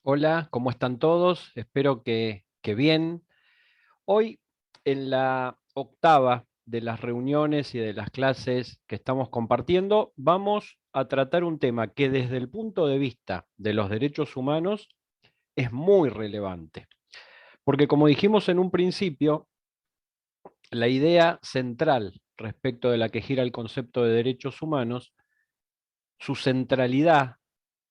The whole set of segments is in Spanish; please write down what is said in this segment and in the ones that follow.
Hola, ¿cómo están todos? Espero que bien. Hoy, en la octava de las reuniones y de las clases que estamos compartiendo, vamos a tratar un tema que desde el punto de vista de los derechos humanos es muy relevante. Porque como dijimos en un principio, la idea central respecto de la que gira el concepto de derechos humanos, su centralidad,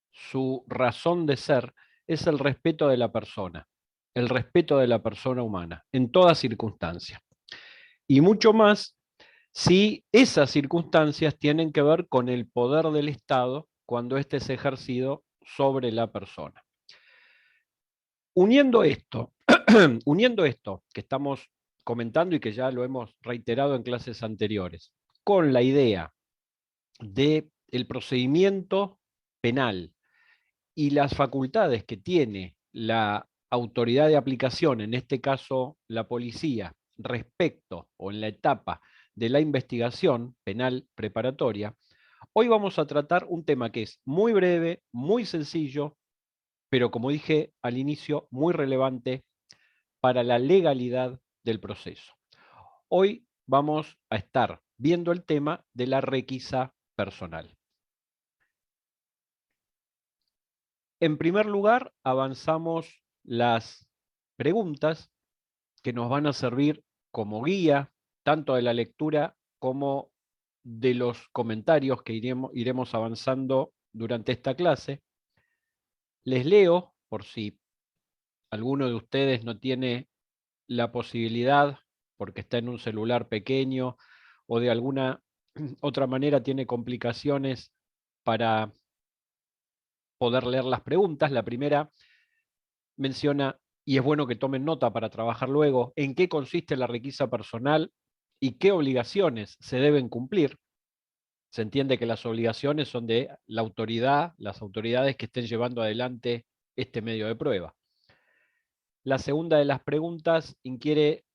su razón de ser, es el respeto de la persona, el respeto de la persona humana, en toda circunstancia. Y mucho más si esas circunstancias tienen que ver con el poder del Estado cuando éste es ejercido sobre la persona. Uniendo esto, uniendo esto que estamos comentando y que ya lo hemos reiterado en clases anteriores, con la idea del procedimiento penal y las facultades que tiene la autoridad de aplicación, en este caso la policía, respecto o en la etapa de la investigación penal preparatoria, hoy vamos a tratar un tema que es muy breve, muy sencillo, pero como dije al inicio, muy relevante para la legalidad del proceso. Hoy vamos a estar viendo el tema de la requisa personal. En primer lugar, avanzamos las preguntas que nos van a servir como guía, tanto de la lectura como de los comentarios que iremos avanzando durante esta clase. Les leo, por si alguno de ustedes no tiene la posibilidad, porque está en un celular pequeño o de alguna otra manera tiene complicaciones para poder leer las preguntas. La primera menciona, y es bueno que tomen nota para trabajar luego, en qué consiste la requisa personal y qué obligaciones se deben cumplir. Se entiende que las obligaciones son de la autoridad, las autoridades que estén llevando adelante este medio de prueba. La segunda de las preguntas inquiere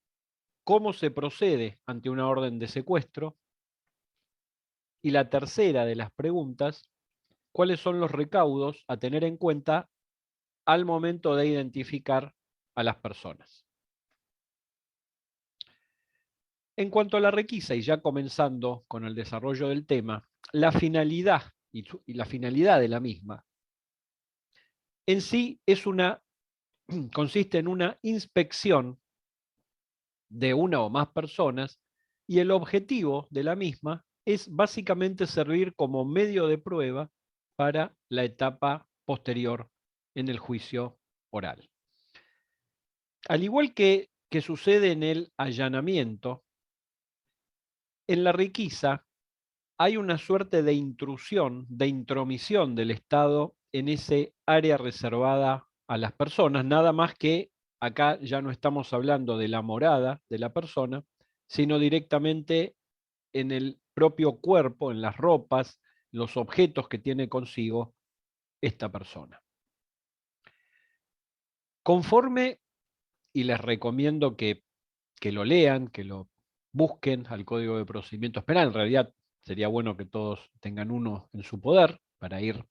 cómo se procede ante una orden de secuestro. Y la tercera de las preguntas, cuáles son los recaudos a tener en cuenta al momento de identificar a las personas. En cuanto a la requisa, y ya comenzando con el desarrollo del tema, la finalidad y la finalidad de la misma en sí consiste en una inspección de una o más personas y el objetivo de la misma es básicamente servir como medio de prueba para la etapa posterior en el juicio oral. Al igual que sucede en el allanamiento, en la requisa hay una suerte de intrusión, de intromisión del Estado en ese área reservada a las personas, nada más que acá ya no estamos hablando de la morada de la persona, sino directamente en el propio cuerpo, en las ropas, los objetos que tiene consigo esta persona. Conforme, y les recomiendo que lo lean, que lo busquen al Código de Procedimientos Penales, en realidad sería bueno que todos tengan uno en su poder para ir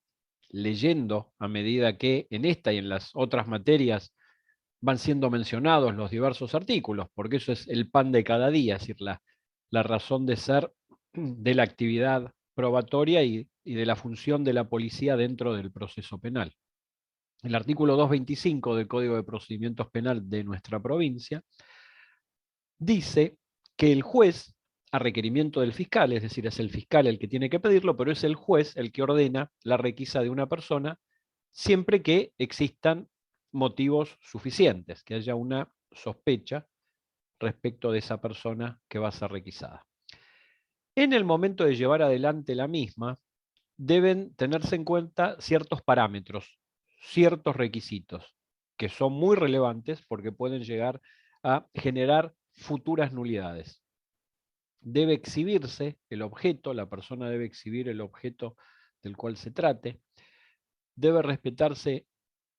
leyendo a medida que en esta y en las otras materias van siendo mencionados los diversos artículos, porque eso es el pan de cada día, es decir, la razón de ser de la actividad probatoria y de la función de la policía dentro del proceso penal. El artículo 225 del Código de Procedimientos Penal de nuestra provincia dice que el juez, a requerimiento del fiscal, es decir, es el fiscal el que tiene que pedirlo, pero es el juez el que ordena la requisa de una persona siempre que existan motivos suficientes, que haya una sospecha respecto de esa persona que va a ser requisada. En el momento de llevar adelante la misma, deben tenerse en cuenta ciertos parámetros, ciertos requisitos, que son muy relevantes porque pueden llegar a generar futuras nulidades. Debe exhibirse el objeto, la persona debe exhibir el objeto del cual se trate, debe respetarse,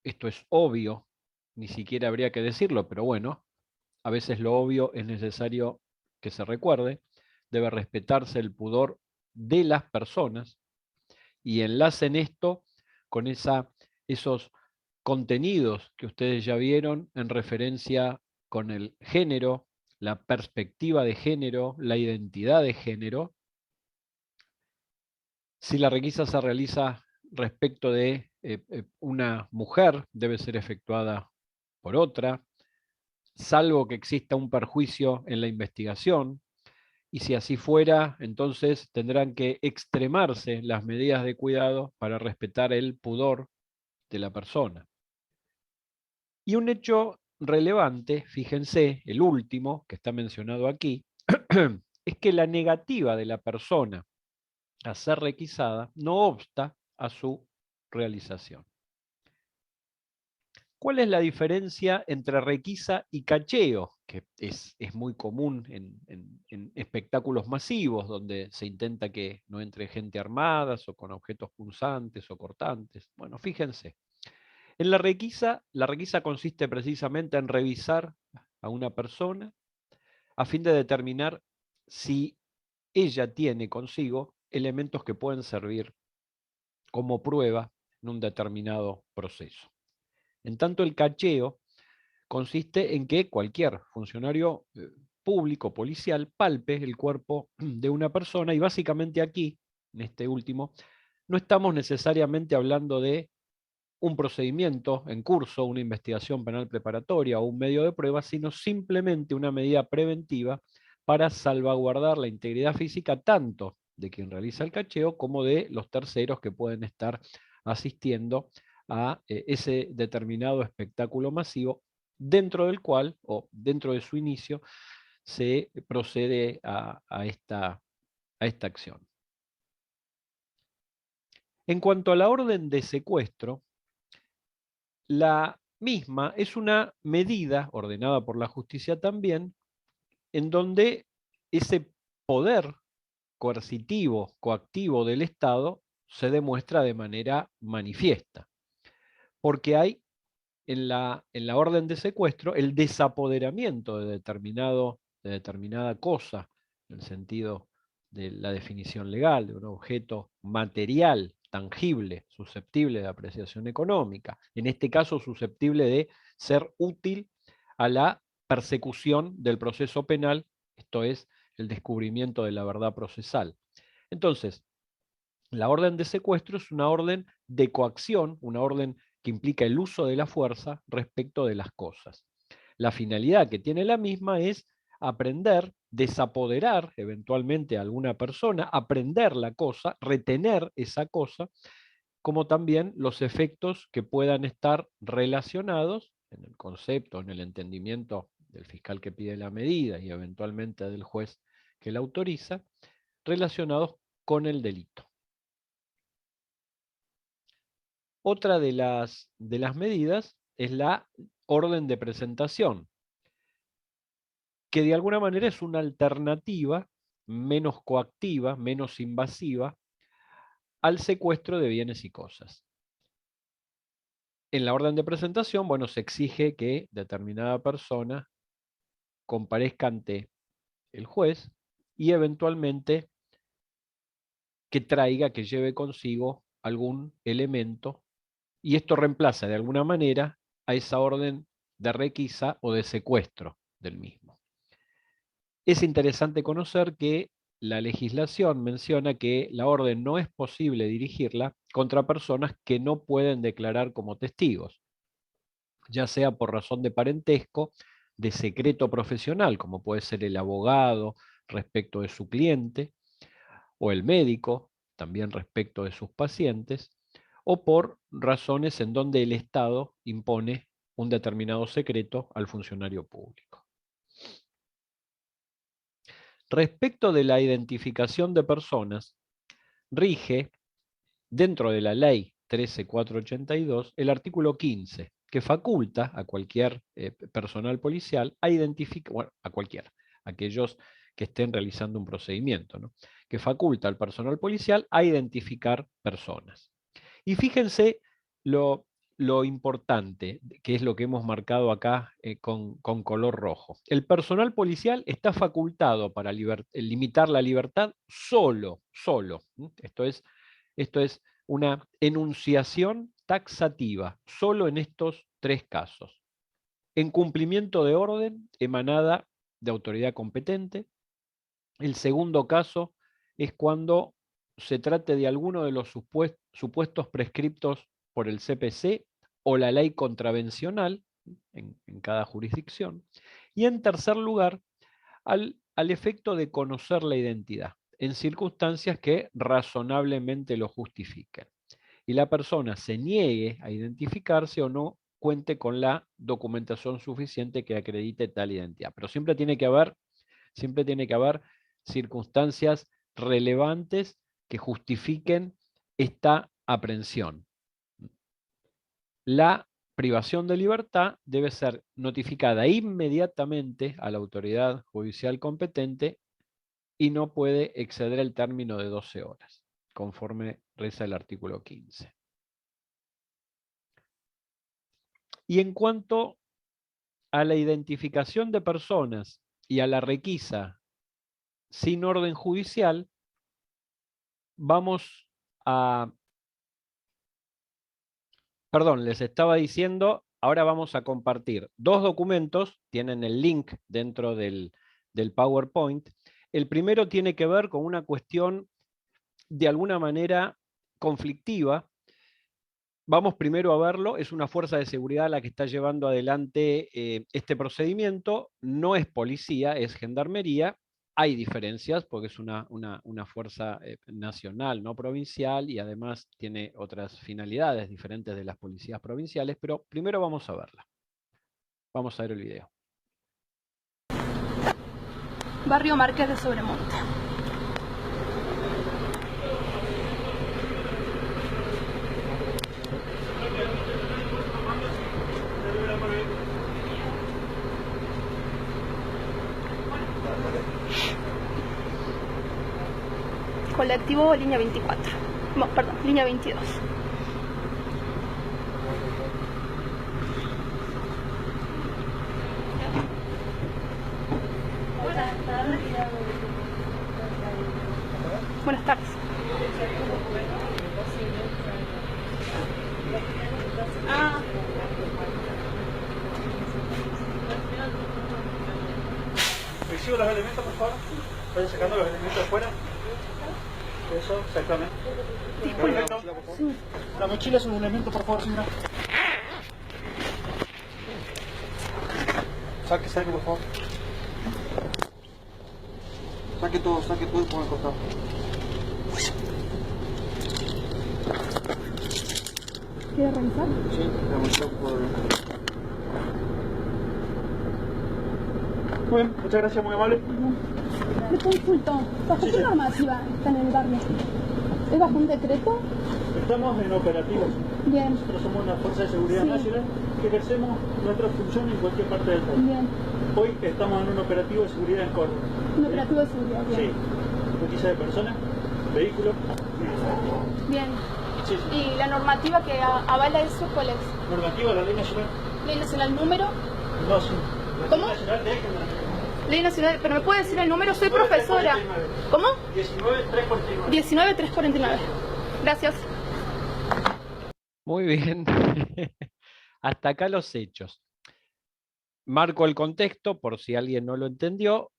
esto es obvio, ni siquiera habría que decirlo, pero bueno, a veces lo obvio es necesario que se recuerde, debe respetarse el pudor de las personas y enlacen esto con esos contenidos que ustedes ya vieron en referencia con el género, la perspectiva de género, la identidad de género. Si la requisa se realiza respecto de una mujer, debe ser efectuada por otra, salvo que exista un perjuicio en la investigación, y si así fuera, entonces tendrán que extremarse las medidas de cuidado para respetar el pudor de la persona. Y un hecho relevante, fíjense, el último que está mencionado aquí, es que la negativa de la persona a ser requisada no obsta a su realización. ¿Cuál es la diferencia entre requisa y cacheo? Que es muy común en espectáculos masivos, donde se intenta que no entre gente armada o con objetos punzantes o cortantes. Bueno, fíjense. En la requisa consiste precisamente en revisar a una persona a fin de determinar si ella tiene consigo elementos que pueden servir como prueba en un determinado proceso. En tanto, el cacheo consiste en que cualquier funcionario público, policial, palpe el cuerpo de una persona, y básicamente aquí, en este último, no estamos necesariamente hablando de un procedimiento en curso, una investigación penal preparatoria o un medio de prueba, sino simplemente una medida preventiva para salvaguardar la integridad física tanto de quien realiza el cacheo como de los terceros que pueden estar asistiendo a ese determinado espectáculo masivo, dentro del cual, o dentro de su inicio, se procede a esta acción. En cuanto a la orden de secuestro, la misma es una medida ordenada por la justicia también, en donde ese poder coercitivo, coactivo del Estado se demuestra de manera manifiesta, porque hay en la orden de secuestro el desapoderamiento de determinada cosa, en el sentido de la definición legal, de un objeto material, tangible, susceptible de apreciación económica, en este caso susceptible de ser útil a la persecución del proceso penal, esto es, el descubrimiento de la verdad procesal. Entonces, la orden de secuestro es una orden de coacción, una orden que implica el uso de la fuerza respecto de las cosas. La finalidad que tiene la misma es aprender, desapoderar eventualmente a alguna persona, aprender la cosa, retener esa cosa, como también los efectos que puedan estar relacionados en el concepto, en el entendimiento del fiscal que pide la medida y eventualmente del juez que la autoriza, relacionados con el delito. Otra de las medidas es la orden de presentación, que de alguna manera es una alternativa menos coactiva, menos invasiva al secuestro de bienes y cosas. En la orden de presentación, bueno, se exige que determinada persona comparezca ante el juez y eventualmente que traiga, que lleve consigo algún elemento, y esto reemplaza de alguna manera a esa orden de requisa o de secuestro del mismo. Es interesante conocer que la legislación menciona que la orden no es posible dirigirla contra personas que no pueden declarar como testigos, ya sea por razón de parentesco, de secreto profesional, como puede ser el abogado respecto de su cliente, o el médico, también respecto de sus pacientes, o por razones en donde el Estado impone un determinado secreto al funcionario público. Respecto de la identificación de personas, rige, dentro de la ley 13482, el artículo 15, que faculta a cualquier personal policial a identificar, bueno, a cualquiera, aquellos que estén realizando un procedimiento, ¿no? Que faculta al personal policial a identificar personas. Y fíjense lo importante, que es lo que hemos marcado acá con color rojo. El personal policial está facultado para limitar la libertad solo. Esto es una enunciación taxativa, solo en estos 3 casos. En cumplimiento de orden emanada de autoridad competente. El segundo caso es cuando se trate de alguno de los supuestos prescriptos por el CPC o la ley contravencional en cada jurisdicción. Y en tercer lugar, al efecto de conocer la identidad, en circunstancias que razonablemente lo justifiquen. Y la persona se niegue a identificarse o no cuente con la documentación suficiente que acredite tal identidad. Pero siempre tiene que haber circunstancias relevantes que justifiquen esta aprehensión. La privación de libertad debe ser notificada inmediatamente a la autoridad judicial competente y no puede exceder el término de 12 horas, conforme reza el artículo 15. Y en cuanto a la identificación de personas y a la requisa sin orden judicial, vamos a... Perdón, les estaba diciendo, ahora vamos a compartir 2 documentos, tienen el link dentro del PowerPoint. El primero tiene que ver con una cuestión de alguna manera conflictiva. Vamos primero a verlo, es una fuerza de seguridad la que está llevando adelante este procedimiento, no es policía, es gendarmería. Hay diferencias porque es una fuerza nacional, no provincial, y además tiene otras finalidades diferentes de las policías provinciales, pero primero vamos a verla. Vamos a ver el video. Barrio Marqués de Sobremonte. Colectivo línea 24. No, perdón, línea 22. Buenas tardes. Recibo los elementos, por favor. Vayan sacando los elementos afuera. Eso, exactamente. Perfecto. Sí. La mochila es un elemento, por favor, señora. Saque, por favor. Saque todo y ponga al costado. ¿Quiere revisar? Sí, la mochila por... Muy bien, muchas gracias, muy amable. Le consulto, ¿bajo qué normativa está en el barrio? ¿Es bajo un decreto? Estamos en operativos. Bien. Nosotros somos una fuerza de seguridad nacional que ejercemos nuestra función en cualquier parte del país. Bien. Hoy estamos en un operativo de seguridad en Córdoba. Un operativo de seguridad, bien. Sí. Requisa de personas, vehículos. Bien. Sí. ¿Y la normativa que avala eso cuál es? Normativa, la ley nacional. ¿Ley nacional número? No, sí. La ¿Cómo? Ley nacional de Ley nacional, pero ¿me puede decir el número? Soy profesora. ¿Cómo? 19349. 19349. Gracias. Muy bien. Hasta acá los hechos. Marco el contexto, por si alguien no lo entendió.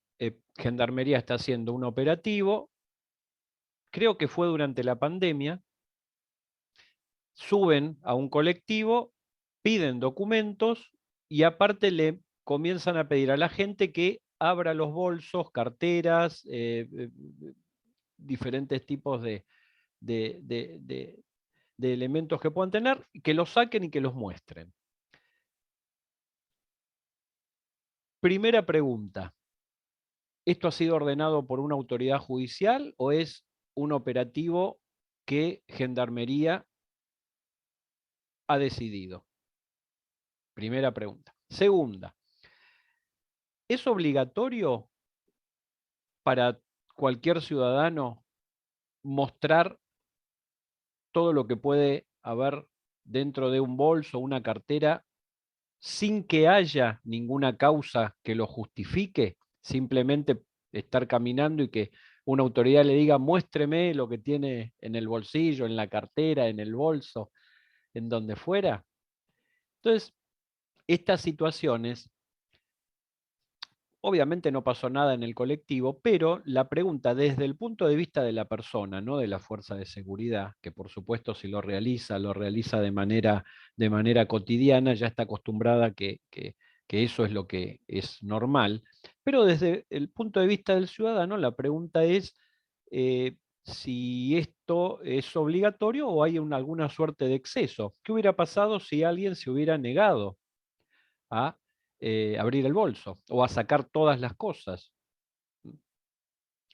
Gendarmería está haciendo un operativo. Creo que fue durante la pandemia. Suben a un colectivo, piden documentos y aparte le comienzan a pedir a la gente que abra los bolsos, carteras, diferentes tipos de elementos que puedan tener, que los saquen y que los muestren. Primera pregunta. ¿Esto ha sido ordenado por una autoridad judicial o es un operativo que Gendarmería ha decidido? Primera pregunta. Segunda. ¿Es obligatorio para cualquier ciudadano mostrar todo lo que puede haber dentro de un bolso, una cartera, sin que haya ninguna causa que lo justifique? Simplemente estar caminando y que una autoridad le diga, muéstreme lo que tiene en el bolsillo, en la cartera, en el bolso. en donde fuera. Entonces, estas situaciones, obviamente no pasó nada en el colectivo, pero la pregunta desde el punto de vista de la persona, no de la fuerza de seguridad, que por supuesto si lo realiza de manera cotidiana, ya está acostumbrada que eso es lo que es normal. Pero desde el punto de vista del ciudadano, la pregunta es si esto es obligatorio o hay alguna suerte de exceso. ¿Qué hubiera pasado si alguien se hubiera negado a abrir el bolso o a sacar todas las cosas?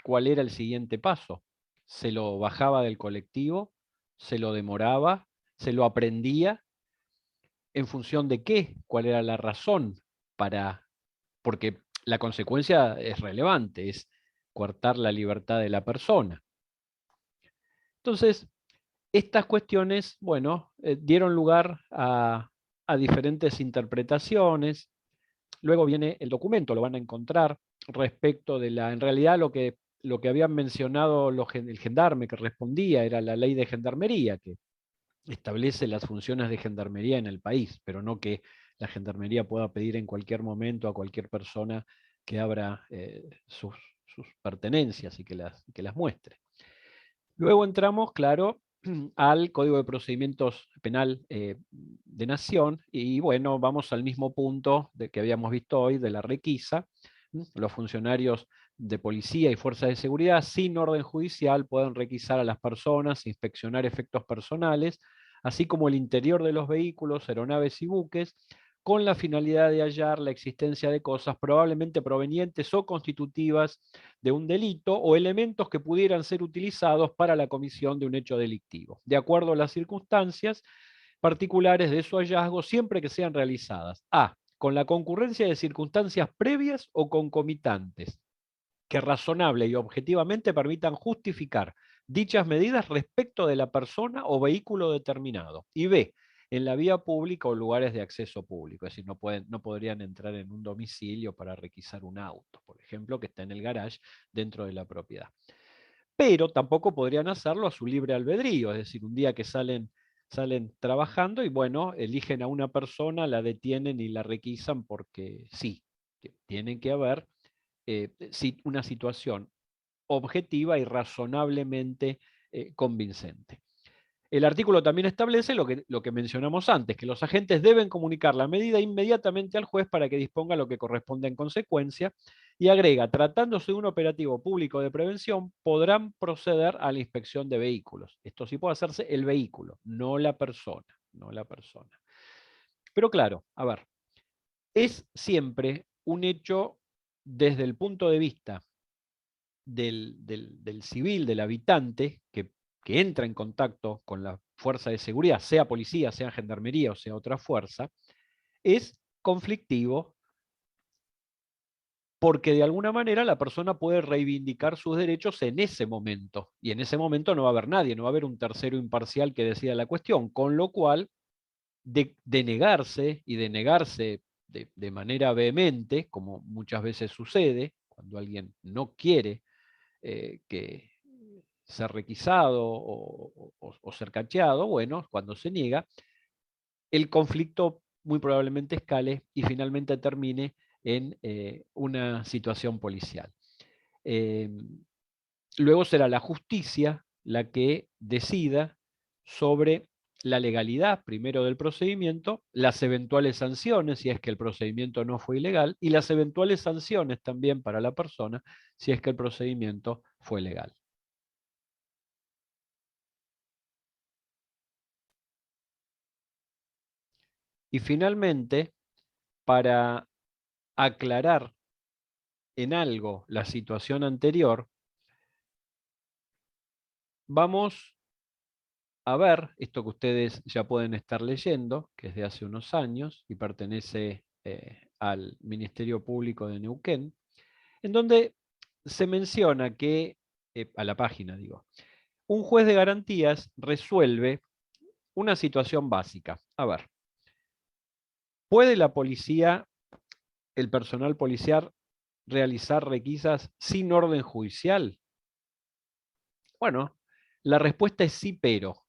¿Cuál era el siguiente paso? ¿Se lo bajaba del colectivo? ¿Se lo demoraba? ¿Se lo aprendía? ¿En función de qué? ¿Cuál era la razón para...? Porque la consecuencia es relevante, es coartar la libertad de la persona. Entonces, estas cuestiones, bueno, dieron lugar a diferentes interpretaciones. Luego viene el documento, lo van a encontrar, respecto de en realidad lo que habían mencionado el gendarme que respondía era la ley de gendarmería, que establece las funciones de gendarmería en el país, pero no que la gendarmería pueda pedir en cualquier momento a cualquier persona que abra sus pertenencias y que las muestre. Luego entramos, claro, al Código de Procedimientos Penal de Nación, y bueno, vamos al mismo punto que habíamos visto hoy de la requisa. Los funcionarios de policía y fuerzas de seguridad sin orden judicial pueden requisar a las personas, inspeccionar efectos personales, así como el interior de los vehículos, aeronaves y buques, con la finalidad de hallar la existencia de cosas probablemente provenientes o constitutivas de un delito o elementos que pudieran ser utilizados para la comisión de un hecho delictivo, de acuerdo a las circunstancias particulares de su hallazgo, siempre que sean realizadas a. Con la concurrencia de circunstancias previas o concomitantes, que razonable y objetivamente permitan justificar dichas medidas respecto de la persona o vehículo determinado. Y B, en la vía pública o lugares de acceso público, es decir, no podrían entrar en un domicilio para requisar un auto, por ejemplo, que está en el garage dentro de la propiedad. Pero tampoco podrían hacerlo a su libre albedrío, es decir, un día que salen trabajando y bueno, eligen a una persona, la detienen y la requisan porque sí, tienen que haber una situación objetiva y razonablemente convincente. El artículo también establece lo que mencionamos antes, que los agentes deben comunicar la medida inmediatamente al juez para que disponga lo que corresponde en consecuencia, y agrega, tratándose de un operativo público de prevención, podrán proceder a la inspección de vehículos. Esto sí puede hacerse el vehículo, no la persona, no la persona. Pero claro, a ver, es siempre un hecho desde el punto de vista del civil, del habitante, que entra en contacto con la fuerza de seguridad, sea policía, sea gendarmería o sea otra fuerza, es conflictivo porque de alguna manera la persona puede reivindicar sus derechos en ese momento, y en ese momento no va a haber nadie, no va a haber un tercero imparcial que decida la cuestión, con lo cual de negarse y de negarse de manera vehemente, como muchas veces sucede, cuando alguien no quiere que ser requisado o ser cacheado, bueno, cuando se niega, el conflicto muy probablemente escale y finalmente termine en una situación policial. Luego será la justicia la que decida sobre la legalidad, primero del procedimiento, las eventuales sanciones, si es que el procedimiento no fue ilegal, y las eventuales sanciones también para la persona, si es que el procedimiento fue legal. Y finalmente, para aclarar en algo la situación anterior, vamos a ver esto que ustedes ya pueden estar leyendo, que es de hace unos años y pertenece al Ministerio Público de Neuquén, en donde se menciona que, a la página digo, un juez de garantías resuelve una situación básica. A ver, ¿puede la policía, el personal policial, realizar requisas sin orden judicial? Bueno, la respuesta es sí, pero.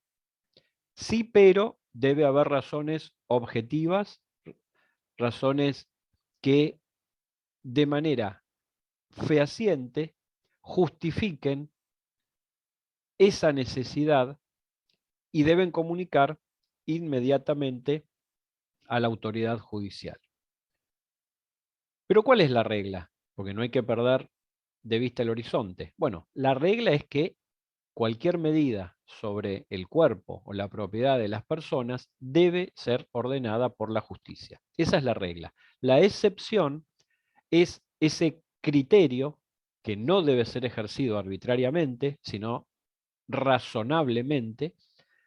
Sí, pero debe haber razones objetivas, razones que de manera fehaciente justifiquen esa necesidad y deben comunicar inmediatamente a la autoridad judicial. Pero ¿cuál es la regla? Porque no hay que perder de vista el horizonte. Bueno, la regla es que cualquier medida sobre el cuerpo o la propiedad de las personas debe ser ordenada por la justicia. Esa es la regla. La excepción es ese criterio que no debe ser ejercido arbitrariamente, sino razonablemente.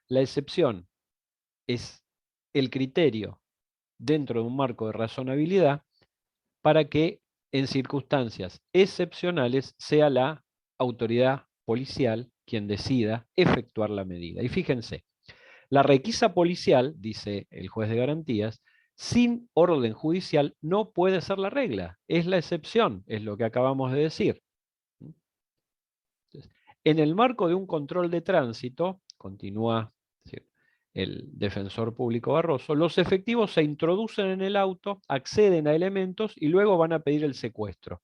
La excepción es el criterio dentro de un marco de razonabilidad para que en circunstancias excepcionales sea la autoridad policial quien decida efectuar la medida. Y fíjense, la requisa policial, dice el juez de garantías, sin orden judicial no puede ser la regla, es la excepción, es lo que acabamos de decir. En el marco de un control de tránsito, continúa el defensor público Barroso, los efectivos se introducen en el auto, acceden a elementos y luego van a pedir el secuestro.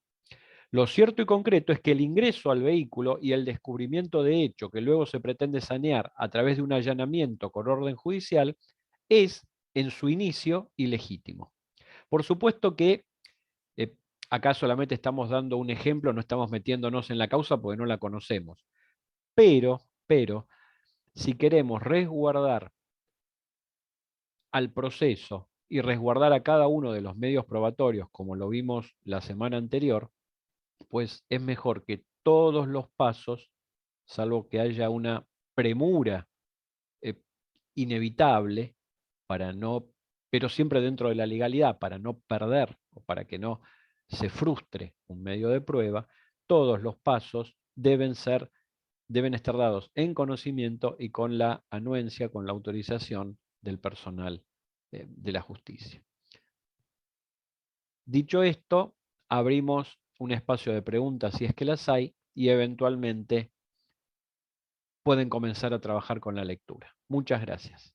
Lo cierto y concreto es que el ingreso al vehículo y el descubrimiento de hecho que luego se pretende sanear a través de un allanamiento con orden judicial es, en su inicio, ilegítimo. Por supuesto que acá solamente estamos dando un ejemplo, no estamos metiéndonos en la causa porque no la conocemos. Pero, si queremos resguardar al proceso y resguardar a cada uno de los medios probatorios, como lo vimos la semana anterior, pues es mejor que todos los pasos, salvo que haya una premura inevitable, pero siempre dentro de la legalidad, para no perder o para que no se frustre un medio de prueba, todos los pasos deben estar dados en conocimiento y con la anuencia, con la autorización del personal de la justicia. Dicho esto, abrimos un espacio de preguntas si es que las hay y eventualmente pueden comenzar a trabajar con la lectura. Muchas gracias.